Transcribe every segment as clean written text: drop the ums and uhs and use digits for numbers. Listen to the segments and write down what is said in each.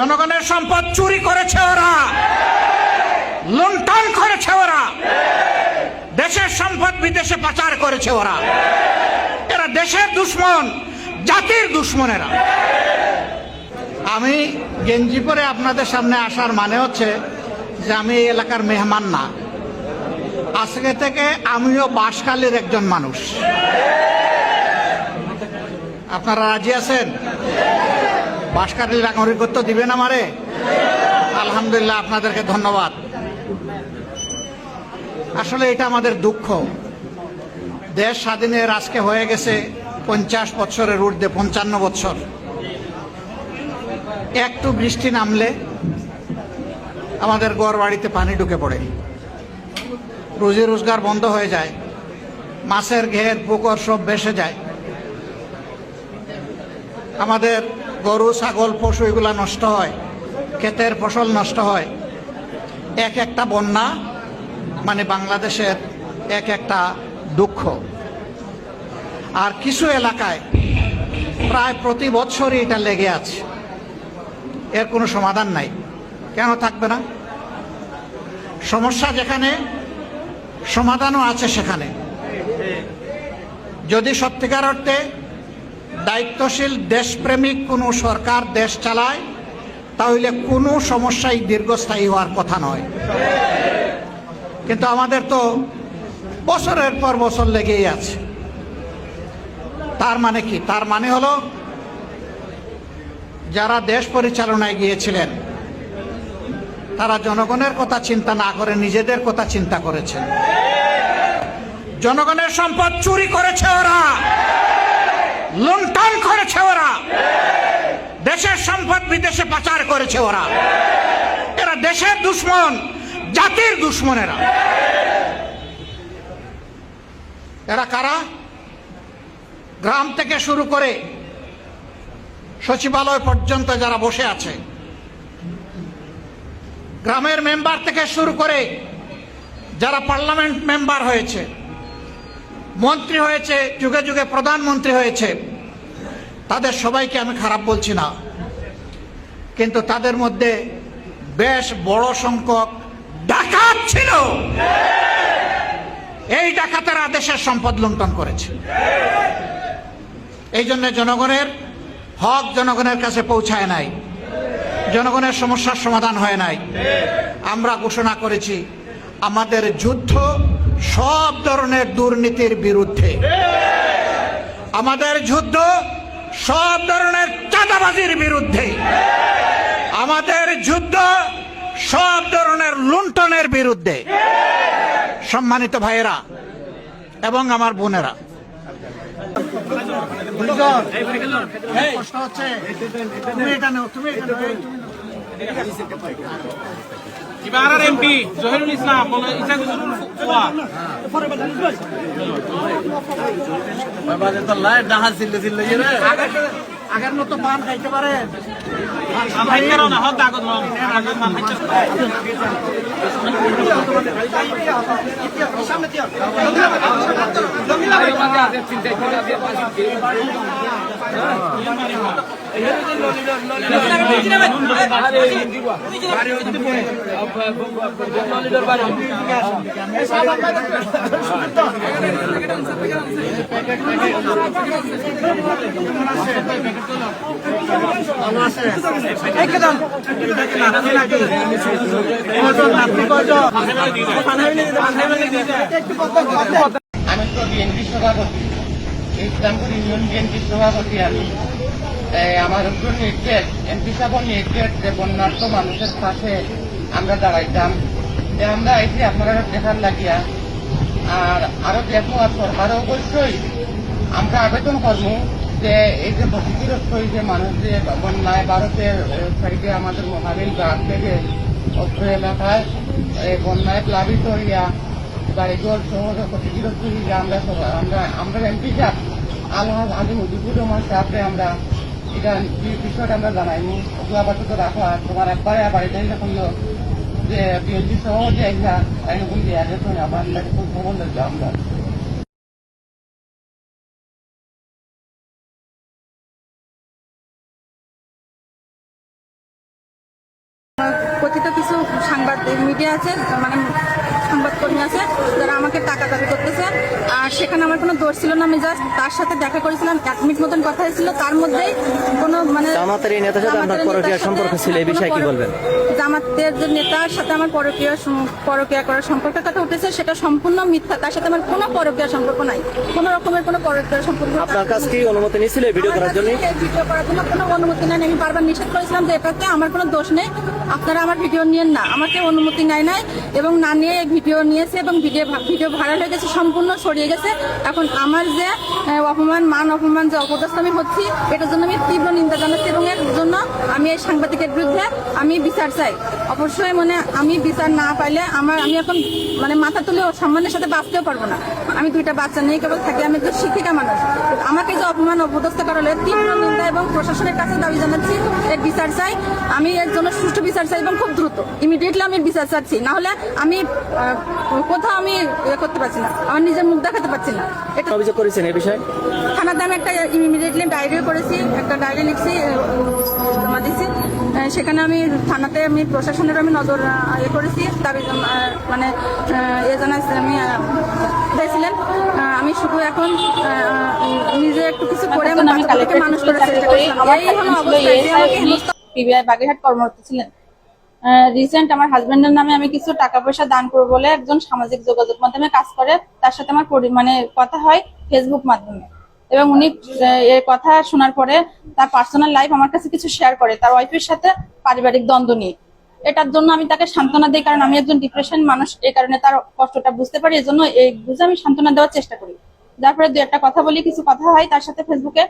জনগণের সম্পদ চুরি করেছে ওরা, লুণ্ঠন করেছে ওরা, দেশের সম্পদ বিদেশে পাচার করেছে ওরা। এরা দেশের দুশ্মন, জাতির দুশ্মনেরা। আমি গেঞ্জি পরে আপনাদের সামনে আসার মানে হচ্ছে যে আমি এই এলাকার মেহমান না। আজকে থেকে আমিও বাঁশখালীর একজন মানুষ। আপনারা রাজি আছেন? বাঁশখালীর নাগরিকত্ব দিবেন আমারে? আলহামদুলিল্লাহ, আপনাদেরকে ধন্যবাদ। আসলে এটা আমাদের দুঃখ। দেশ স্বাধীনের আজকে হয়ে গেছে 50 বছরের ঊর্ধ্বে, 55 বছর। একটু বৃষ্টি নামলে আমাদের ঘর বাড়িতে পানি ঢুকে পড়ে, রুজি রোজগার বন্ধ হয়ে যায়, মাছের ঘের পুকুর সব ভেসে যায়, আমাদের গরু ছাগল পশু এগুলা নষ্ট হয়, ক্ষেতের ফসল নষ্ট হয়। এক একটা বন্যা মানে বাংলাদেশের এক একটা দুঃখ। আর কিছু এলাকায় প্রায় প্রতি বছরই এটা লেগে আছে, এর কোনো সমাধান নাই। কেন থাকবে না? সমস্যা যেখানে, সমাধানও আছে সেখানে। যদি সত্যিকার অর্থে দায়িত্বশীল দেশপ্রেমিক কোনো সরকার দেশ চালায়, তাহলে কোনো সমস্যাই দীর্ঘস্থায়ী হওয়ার কথা নয়। কিন্তু আমাদের তো বছরের পর বছর লেগেই আছে। তার মানে কি? তার মানে হলো যারা দেশ পরিচালনায় গিয়েছিলেন তারা জনগণের কথা চিন্তা না করে নিজেদের কথা চিন্তা করেছেন। জনগণের সম্পদ চুরি করেছে ওরা, লুণ্ঠন করেছে ওরা, দেশের সম্পদ বিদেশে পাচার করেছে ওরা। এরা দেশের দুশ্মন, জাতির দুশ্মনেরা। এরা কারা? গ্রাম থেকে শুরু করে সচিবালয় পর্যন্ত যারা বসে আছে, গ্রামের মেম্বার থেকে শুরু করে যারা পার্লামেন্ট মেম্বার হয়েছে, মন্ত্রী হয়েছে, যুগে যুগে প্রধানমন্ত্রী হয়েছে, তাদের সবাইকে আমি খারাপ বলছি না, কিন্তু তাদের মধ্যে বেশ বড় সংখ্যক ডাকাত ছিল। এই ডাকাতেরা দেশের সম্পদ লুণ্ঠন করেছে। এই জন্য জনগণের হক জনগণের কাছে পৌঁছায় নাই, জনগণের সমস্যার সমাধান হয় নাই। আমরা ঘোষণা করেছি আমাদের যুদ্ধ সব ধরনের দুর্নীতির বিরুদ্ধে, আমাদের যুদ্ধ সব ধরনের চাঁদাবাজির বিরুদ্ধে, আমাদের যুদ্ধ সব ধরনের লুণ্ঠনের বিরুদ্ধে। সম্মানিত ভাইয়েরা এবং আমার বোনেরা, ইবারার এমপি জহিরুল ইসলাম বলে আগের মতো পান খাইতে পারে আমি তো বিএনপি সভাপতি, ইসলামপুর ইউনিয়ন বিএনপি সভাপতি। আমি আমার উপর নির্দেশ, এমপি সাহেবের নির্দেশ যে বন্যার্থ মানুষের পাশে আমরা দাঁড়াইতাম, যে আমরা এসে আপনারা দেখার লাগিয়া আর আরো দেখবো। আর সরকারও অবশ্যই আমরা আবেদন করবো যে এই যে ক্ষতিগ্রস্ত যে মানুষ যে বন্যায় ভারতের সাইডে আমাদের মহাবিল গ্রাম থেকে অত্র এলাকায় বন্যায় প্লাবিত হইয়া বাড়িঘর শহরে ক্ষতিগ্রস্ত হইয়া আমরা এমপি সাহেব আলহাজ আলী মুজিবুর রহমান সাহেবকে আমরা এটা বিষয়টা আমরা জানাইনি। ওগুলো আপাতত রাখো। আর তোমার একবারে বাড়িতে যখন যে বিএনপি সহ যে এরকম দিয়ে আবার খবর আমরা কথিত কিছু সাংবাদিক মিডিয়া আছে, মানে সংবাদকর্মী আছে যারা আমাকে টাকা দাবি করতেছে। আর সেখানে আমার কোনো দোষ ছিল না, আমি জাস্ট তার সাথে দেখা করেছিলাম, 1 মিনিট মতন কথা হয়েছিল, তার মধ্যেই কোনো মানে জামাতের এই নেতার সাথে আপনার পরকীয়া সম্পর্ক ছিল, এই বিষয়ে কি বলবেন? জামাতের যে নেতার সাথে আমার পরকীয়া করার সম্পর্কের কথা উঠেছে সেটা সম্পূর্ণ মিথ্যা। তার সাথে আমার কোনো পরকীয়া সম্পর্ক নাই, কোনো রকমের কোনো পরকীয়া সম্পর্ক। আপনার কাছ কি অনুমতি নিয়েছিল এই ভিডিও করার জন্য? ভিডিও করার জন্য কোনো অনুমতি নেই। আমি বারবার নিষেধ করেছিলাম যে এটাতে আমার কোনো দোষ নেই, আপনারা আমার ভিডিও নিয়েন না। আমাকে অনুমতি নেয় নাই এবং না নিয়ে ভিডিও নিয়েছে এবং ভিডিও ভাইরাল হয়ে গেছে, সম্পূর্ণ ছড়িয়ে গেছে। এখন আমার যে মান অপমান যে অপদস্থ আমি হচ্ছি, এটার জন্য আমি তীব্র নিন্দা জানাচ্ছি এবং এর জন্য আমি এই সাংবাদিকের বিরুদ্ধে আমি বিচার চাই। অবশ্যই মানে আমি বিচার না পাইলে আমি এখন মানে মাথা তুলে সম্মানের সাথে বাঁচতেও পারবো না। আমি 2টা বাচ্চা নিয়ে কেবল থাকি, আমি একজন শিক্ষিকা মানুষ। আমাকে যে অপমান অপদস্থ করা হলে তীব্র নিন্দা এবং প্রশাসনের কাছে দাবি জানাচ্ছি, এর বিচার চাই। আমি এর জন্য সুষ্ঠু বিচার চাই এবং খুব দ্রুত ইমিডিয়েটলি আমি বিচার চাচ্ছি। না হলে আমি কোথাও আমি করতে পারছি না, আমার নিজের মুখ দেখাতে পারছি না। এটা অভিযোগ করেছেন এই বিষয়ে? থানাতে আমি একটা ইমিডিয়েটলি ডায়েরিও করেছি, একটা ডায়েরি লিখছি, জমা দিয়েছি। সেখানে আমি থানাতে আমি প্রশাসনের আমি নজর করেছি, দাবি মানে এ জানাচ্ছি আমি দিয়েছিলেন। আমি শুধু এখন নিজে একটু কিছু করে আমি তাদেরকে মানুষ করার চেষ্টা করি। এই হলো অবস্থা। পিবিআই বাগেরহাট কর্মরত ছিলেন। রিসেন্ট আমার হাজবেন্ডের নামে আমি কিছু টাকা পয়সা দান করবো বলে একজন সামাজিক যোগাযোগ মাধ্যমে কাজ করে, তার সাথে আমার মানে কথা হয় ফেসবুক মাধ্যমে। এবং উনি এর কথা শোনার পরে তার পার্সোনাল লাইফ আমার কাছে কিছু শেয়ার করে, তার ওয়াইফের সাথে পারিবারিক দ্বন্দ্ব নিয়ে। এটার জন্য আমি তাকে সান্ত্বনা দিই, কারণ আমি একজন ডিপ্রেশন মানুষ, এই কারণে তার কষ্টটা বুঝতে পারি, এজন্য এই বুঝে আমি সান্ত্বনা দেওয়ার চেষ্টা করি। তারপরে 2 একটা কথা বলি, কিছু কথা হয় তার সাথে ফেসবুকে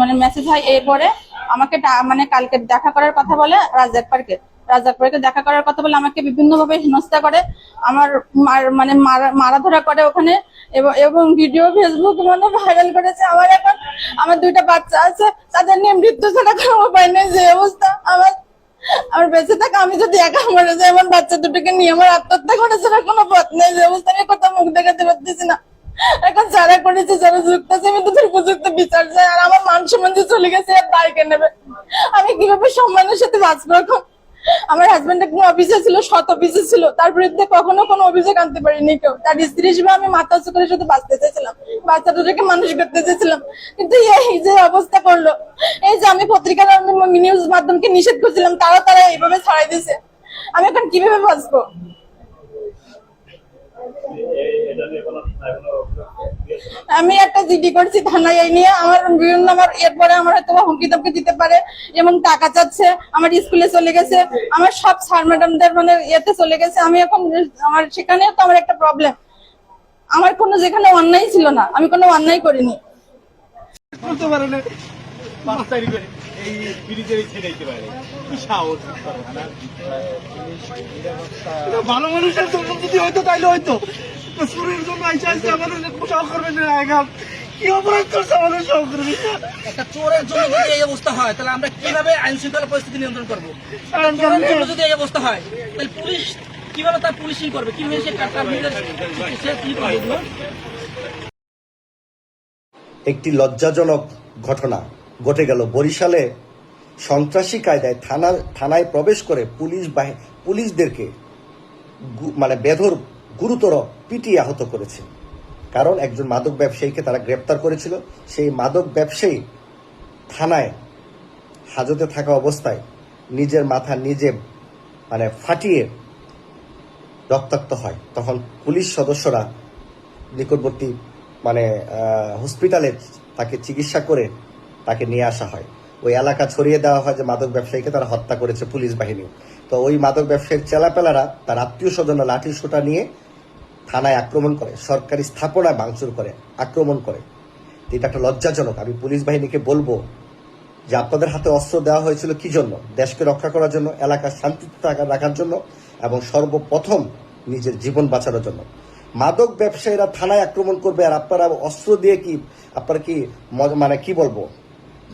মানে মেসেজ হয়। এরপরে আমাকে মানে কালকে দেখা করার কথা বলে রাজাক পার্কে দেখা করার কথা বলে আমাকে বিভিন্ন ভাবে হেনস্থা করে, আমার মানে মারা ধরা করে ওখানে, এবং ভিডিও ফেসবুক মানে ভাইরাল করেছে। আমার 2টা বাচ্চা আছে, তাদের নিয়ে মৃত্যু ছাড়া কোনো উপায় নেই। যে অবস্থা আমার বেঁচে থাকা, আমি যদি একা মরে যাই, আমার বাচ্চা 2টোকে নিয়ে আমার আত্মহত্যা করা ছাড়া কোনো পথ নেই। যে অবস্থা আমি কোথাও মুখ দেখাতে পারতেছি না। এখন যারা করেছে, যারা যুক্ত আছে, আমি তাদের উপযুক্ত বিচার চাই। আর আমার মান সম্মান যে চলে গেছে, এর দায় কে নেবে? আমি কিভাবে সম্মানের সাথে বাঁচবো এখন? আমার হাজবেন্ড একজন অফিসে ছিল, সৎ অফিসে ছিল, তার বিরুদ্ধে কখনো কোনো অভিযোগ আনতে পারিনি কেউ। তার স্ত্রী হিসেবে আমি মাথা উঁচু করে শুধু বাঁচতে চেয়েছিলাম, বাচ্চা 2টোকে মানুষ করতে চেয়েছিলাম। কিন্তু এই যে অবস্থা করলো, এই যে আমি পত্রিকার নিউজ মাধ্যমকে নিষেধ করছিলাম, তারা এইভাবে ছাড়াই দিয়েছে, আমি এখন কিভাবে বাঁচবো? আমি একটা জিডি করছি থানায় এই নিয়ে। আমার বিভিন্ন এরপরে আমার হয়তো হুমকি ধমকি দিতে পারে, যেমন টাকা চাচ্ছে, আমার স্কুলে চলে গেছে, আমার সব স্যার ম্যাডামদের মানে ইয়েতে চলে গেছে। আমি এখন আমার সেখানেও তো আমার একটা প্রবলেম, আমার কোনো যেখানে অন্যায় ছিল না, আমি কোনো অন্যায় করিনি। ভালো মানুষের জন্য যদি হয়তো তাইলে হয়তো সুরের জন্য আইসা আমাদের সহকর্মী কি অপরাধ করছে আমাদের সহকর্মী? একটা চোরের জন্য যদি এই অবস্থা হয়, তাহলে আমরা কিভাবে আইন শৃঙ্খলা পরিস্থিতি নিয়ন্ত্রণ করবো? যদি এই অবস্থা হয়, তাহলে পুলিশ কিভাবে তার পুলিশিং করবে? কিভাবে সে কি করবে? একটি লজ্জাজনক ঘটনা ঘটে গেল বরিশালে। সন্ত্রাসী কায়দায় থানায় প্রবেশ করে পুলিশদেরকে মানে বেধর গুরুতর পিটিয়ে আহত করেছে। কারণ একজন মাদক ব্যবসায়ীকে তারা গ্রেপ্তার করেছিল। সেই মাদক ব্যবসায়ী থানায় হাজতে থাকা অবস্থায় নিজের মাথা নিজে মানে ফাটিয়ে রক্তাক্ত হয়। তখন পুলিশ সদস্যরা নিকটবর্তী মানে হসপিটালে তাকে চিকিৎসা করে তাকে নিয়ে আসা হয়। ওই এলাকা ছড়িয়ে দেওয়া হয় যে মাদক ব্যবসায়ীকে তারা হত্যা করেছে পুলিশ বাহিনী। তো ওই মাদক ব্যবসায়ীর চেলাপেলারা তার আত্মীয় স্বজন লাঠি সোঁটা নিয়ে থানায় আক্রমণ করে, সরকারি স্থাপনায় ভাঙচুর করে, আক্রমণ করে। এটা একটা লজ্জাজনক। আমি পুলিশ বাহিনীকে বলবো যে আপনাদের হাতে অস্ত্র দেওয়া হয়েছিল কি জন্য? দেশকে রক্ষা করার জন্য, এলাকার শান্তিতে রাখার জন্য, এবং সর্বপ্রথম নিজের জীবন বাঁচানোর জন্য। মাদক ব্যবসায়ীরা থানায় আক্রমণ করবে আর আপনারা অস্ত্র দিয়ে কি আপনারা কি মানে কি বলবো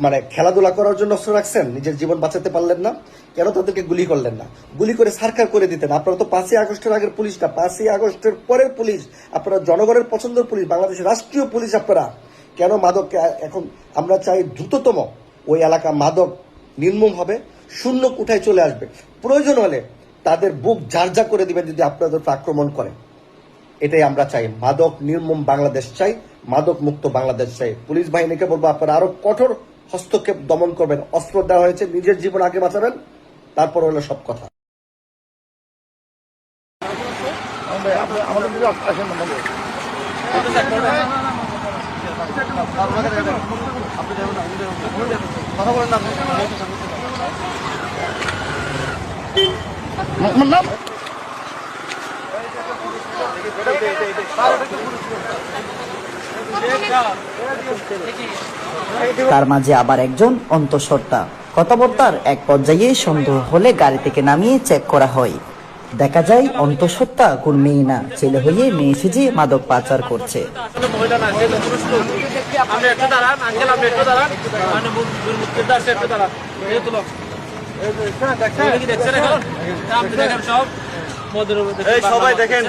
মানে খেলাধুলা করার জন্য অস্ত্র রাখছেন? নিজের জীবন বাঁচাতে পারলেন না কেন? তাদেরকে গুলি করলেন না? গুলি করে সারকার করে দিতেন। আপনারা তো 5ই আগস্টের আগের পুলিশ না, 5ই আগস্টের পরের পুলিশ। আপনারা জনগণের পছন্দের পুলিশ, বাংলাদেশের রাষ্ট্রীয় পুলিশ আপনারা। কেন মাদক? এখন আমরা চাই দ্রুততম ওই এলাকা মাদক নির্মূল হবে। শূন্য কোঠায় চলে আসবে। প্রয়োজন হলে তাদের বুক ঝারঝা করে দিবেন যদি আপনাদের উপর আক্রমণ করে। এটাই আমরা চাই, মাদক নির্মম বাংলাদেশ চাই, মাদক মুক্ত বাংলাদেশ চাই। পুলিশ বাহিনীকে বলবো আপনারা আরো কঠোর হস্তক্ষেপ দমন করবেন। অস্ত্র দেওয়া হয়েছে, নিজের জীবন আগে বাঁচাবেন, তারপর হলো সব কথা। তার মাঝে আবার একজন অন্তঃসত্ত্বা। কথাবার্তার এক পর্যায়ে সন্দেহ হলে গাড়ি থেকে নামিয়ে চেক করা হয়। দেখা যায় অন্তঃসত্ত্বা কোন মেয়ে না, ছেলে হয়ে মেয়ে সেজে মাদক পাচার করছে। সবাই দেখেন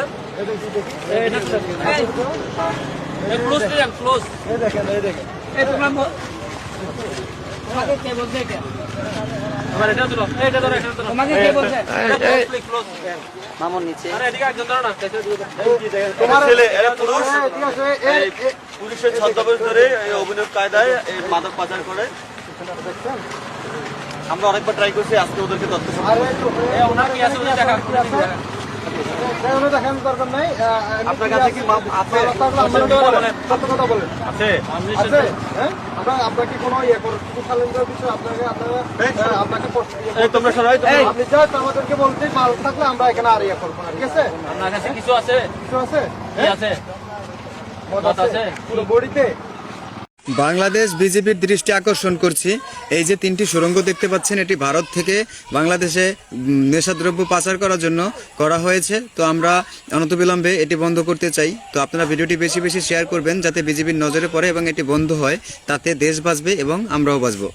মামুন নিচে পুলিশের ছদ্মবেশ ধরে অভিনব কায়দায় মাদক পাচার করে। আমরা অনেকবার ট্রাই করছি, আজকে ওদেরকে তথ্য আপনার কাছে কি আছে? তোমরা সবাই আমাদেরকে বলতে মাল থাকলে আমরা এখানে আর ইয়ে করবো না, ঠিক আছে? আপনার কাছে কিছু আছে? কিছু আছে? আছে পুরো বডিতে। বাংলাদেশ বিজেপির দৃষ্টি আকর্ষণ করছি, এই যে 3টি সুড়ঙ্গ দেখতে পাচ্ছেন, এটি ভারত থেকে বাংলাদেশে নেশাদ্রব্য পাচার করার জন্য করা হয়েছে। তো আমরা অনতিবিলম্বে এটি বন্ধ করতে চাই। তো আপনারা ভিডিওটি বেশি বেশি শেয়ার করবেন যাতে বিজেপির নজরে পড়ে এবং এটি বন্ধ হয়, তাতে দেশ বাঁচবে এবং আমরাও বাঁচবো।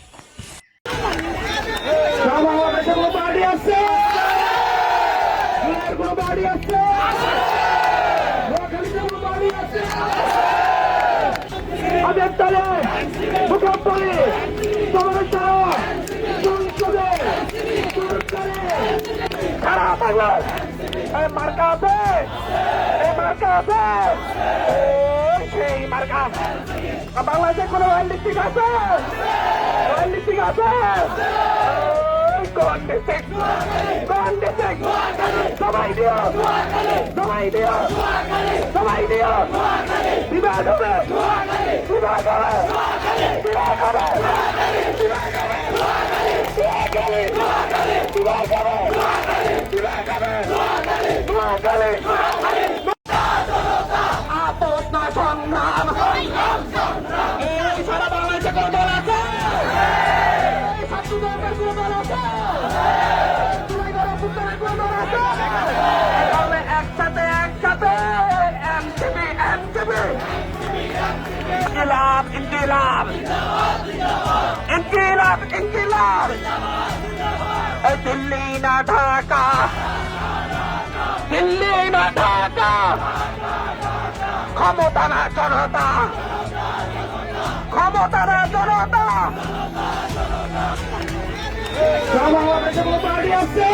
বাংলাদেশে কোনো লিস্টিক আছে? লিস্টিক আছে? সবাই দিও, সবাই দিও, সবাই দিও, বিবাহ হবে, বিবাহ হবে, বিবাহ হবে, আপদ না সংগ্রাম, সারা বাংলাদেশে কোনো দল আছে? একসাথে একসাথে এমটিভি এমটিভি ইনকিলাব ইনকিলাব ইনকিলাব ইনকিলাব। এই দিল্লি না ঢাকা, দিল্লি না ঢাকা, ক্ষমতা না জনতা, ক্ষমতা না জনতা। বাড়ি আছে,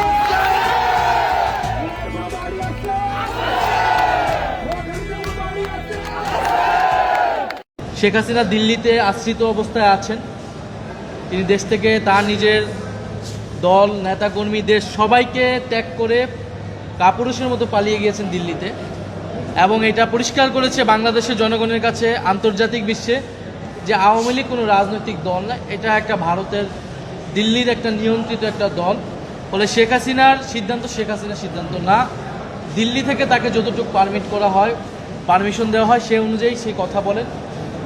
শেখ হাসিনা দিল্লিতে আশ্রিত অবস্থায় আছেন। তিনি দেশ থেকে তার নিজের দল, নেতাকর্মী, দেশ সবাইকে ত্যাগ করে কাপুরুষের মতো পালিয়ে গিয়েছেন দিল্লিতে, এবং এটা পরিষ্কার করেছে বাংলাদেশের জনগণের কাছে, আন্তর্জাতিক বিশ্বে, যে আওয়ামী লীগ কোনো রাজনৈতিক দল না, এটা একটা ভারতের দিল্লির একটা নিয়ন্ত্রিত একটা দল। ফলে শেখ হাসিনার সিদ্ধান্ত শেখ হাসিনার সিদ্ধান্ত না, দিল্লি থেকে তাকে যতটুকু পারমিট করা হয়, পারমিশন দেওয়া হয়, সেই অনুযায়ী সে কথা বলেন।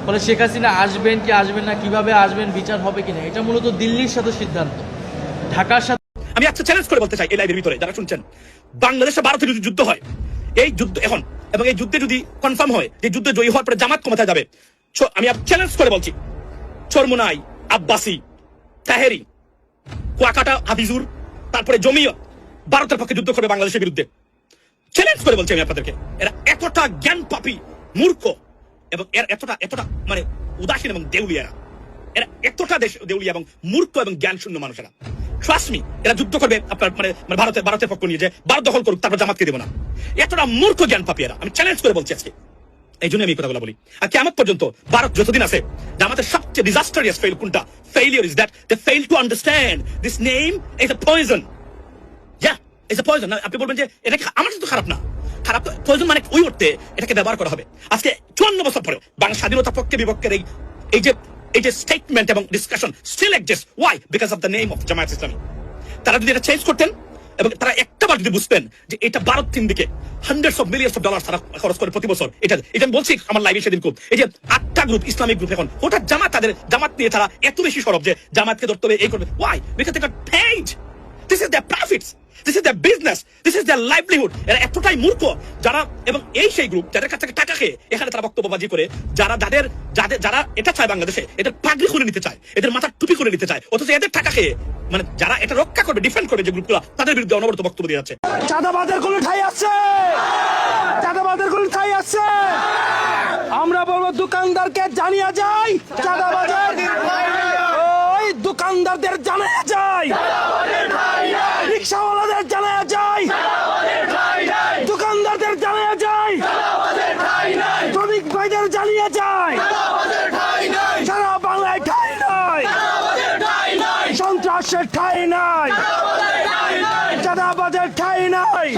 ফলে শেখ হাসিনা আসবেন কি আসবেন না, কিভাবে আসবেন, বিচার হবে কিনা, এটা মূলত দিল্লির সাথে সিদ্ধান্ত, ঢাকার সাথে। আমি একটা চ্যালেঞ্জ করে বলতে চাই এই লাইভের ভিতরে যারা শুনছেন, বাংলাদেশে ভারতে যদি যুদ্ধ হয়, এই যুদ্ধ এখন এবং এই যুদ্ধে যদি কনফার্ম হয় যে যুদ্ধে জয়ী হওয়ার পরে জামাত ক্ষমতায় যাবে, আমি চ্যালেঞ্জ করে বলছি, চরমুনাই, আব্বাসি, তাহেরি, কুয়াকাটা, হাফিজুর, তারপরে জমিয়ত ভারতের পক্ষে যুদ্ধ করবে বাংলাদেশের বিরুদ্ধে। চ্যালেঞ্জ করে বলছি আমি আপনাদেরকে, এরা এতটা জ্ঞান পাপী, মূর্খ এবং এর এতটা মানে উদাসীন এবং দেউলিয়ারা, এরা এতটা দেউলিয়া এবং মূর্খ এবং জ্ঞান শূন্য মানুষেরা। ট্রাস্ট মি, এরা যুদ্ধ করবে আপনার মানে ভারতের পক্ষ নিয়ে, যে ভারত দখল করুক তারপর জামাতকে দেবো না। এতটা মূর্খ জ্ঞান পাপি এরা, আমি চ্যালেঞ্জ করে বলছি আজকে। এই জন্য আমি এই কথাগুলো বলি। আর কিয়ামত পর্যন্ত ভারত যতদিন আছে, জামাতের সবচেয়ে ডিজাস্টারিয়াস ফেল কোনটা? Failure is that they fail to understand this name is a poison. Yeah, is a poison. আপনি বলবেন যে এটা আমার তো খারাপ না, খারাপ পয়জন মানে ওই অর্থে এটাকে ব্যবহার করা হবে। আজকে 54 বছর পরে বাংলা স্বাধীনতা পক্ষে বিপক্ষের এই যে স্টেটমেন্ট এবং discussion still exist. Why? Because of the name of Jamaat Islami. তারা যদি এটা চেঞ্জ করতেন এবং তারা একটাবার যদি বুঝতেন যে এটা ভারত তিন দিকে hundreds of millions of dollar তারা খরচ করে প্রতি বছর, এটা আমি বলছি আমার লাইভে সেদিন খুব, এই যে 8টা গ্রুপ ইসলামিক গ্রুপ এখন হঠাৎ জামাত নিয়ে তারা এত বেশি সরব যে জামাতকে ধরতে হবে, এই করবে। Why? Because they got paid. This is their profits, this is their business, this is their livelihood. এরা এতটাই মূর্খ যারা, এবং এই সেই গ্রুপ যাদের কাছ থেকে টাকা খেয়ে এখানে তারা বক্তব্যবাজি করে, যারা এটা চায় বাংলাদেশে, এদের পাগড়ি করে নিতে চায়, এদের মাথার টুপি করে নিতে চায়, অথচ এদের টাকা খেয়ে মানে যারা এটা রক্ষা করবে, ডিফেন্ড করবে যে গ্রুপগুলো, তাদের বিরুদ্ধে অনবরত বক্তব্য দিয়ে যাচ্ছে। চাঁদাবাদের কোনো ঠাই আছে? চাঁদাবাদের কোনো ঠাই আছে? আমরা বলবো দোকানদারকে জানিয়ে যাই, চাঁদাবাদের ওই দোকানদারদের জানিয়ে যাই, রিক্সাওয়ালাদের জানিয়ে যাই, দোকানদারদের জানিয়ে যাই, শ্রমিক ভাইদের জানিয়ে যাই, সারা বাংলায় ঠাই নাই, সন্ত্রাসের ঠাই নাই, চাঁদাবাদের ঠাই নাই।